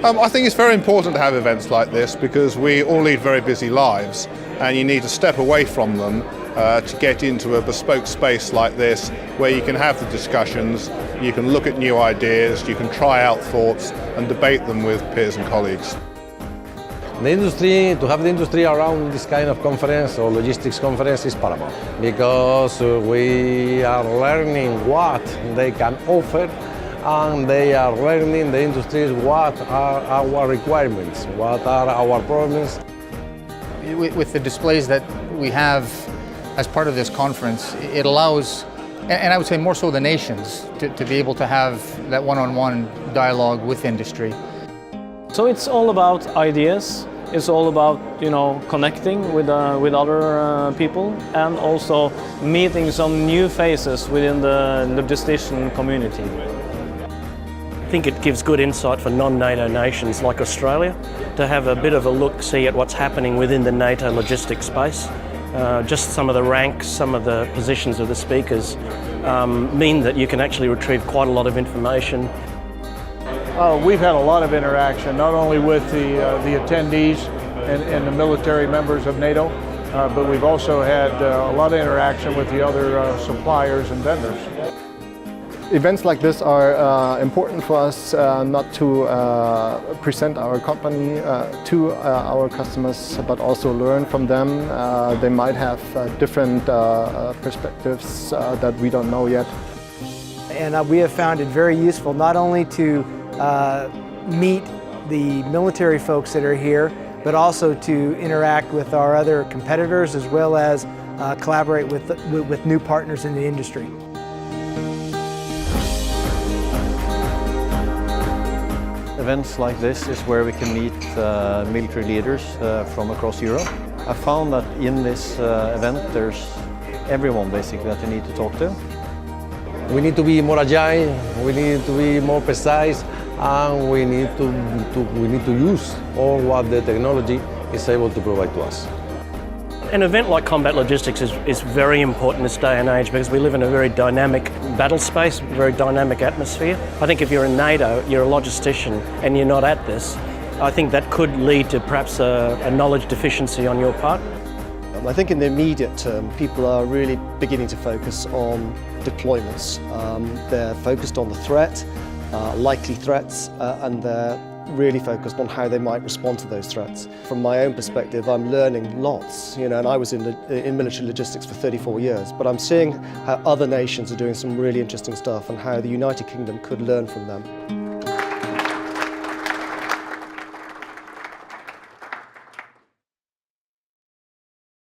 I think it's very important to have events like this because we all lead very busy lives and you need to step away from them to get into a bespoke space like this where you can have the discussions, you can look at new ideas, you can try out thoughts and debate them with peers and colleagues. The industry, to have the industry around this kind of conference or logistics conference is paramount because we are learning what they can offer and they are learning, the industry, what are our requirements, what are our problems. With the displays that we have as part of this conference, it allows, and I would say more so the nations, to be able to have that one-on-one dialogue with industry. So it's all about ideas. It's all about, connecting with other people and also meeting some new faces within the logistician community. I think it gives good insight for non-NATO nations like Australia to have a bit of a look-see at what's happening within the NATO logistics space. Just some of the ranks, some of the positions of the speakers mean that you can actually retrieve quite a lot of information. We've had a lot of interaction, not only with the attendees and the military members of NATO, but we've also had a lot of interaction with the other suppliers and vendors. Events like this are important for us not to present our company to our customers, but also learn from them. They might have different perspectives that we don't know yet. And we have found it very useful not only to meet the military folks that are here, but also to interact with our other competitors as well as collaborate with new partners in the industry. Events like this is where we can meet military leaders from across Europe. I found that in this event there's everyone basically that you need to talk to. We need to be more agile, we need to be more precise, and we need to use all what the technology is able to provide to us. An event like Combat Logistics is very important this day and age because we live in a very dynamic battle space, very dynamic atmosphere. I think if you're in NATO, you're a logistician and you're not at this, I think that could lead to perhaps a knowledge deficiency on your part. I think in the immediate term, people are really beginning to focus on deployments. They're focused on the threat, likely threats, and they're really focused on how they might respond to those threats. From my own perspective, I'm learning lots, and I was in military logistics for 34 years, but I'm seeing how other nations are doing some really interesting stuff and how the United Kingdom could learn from them.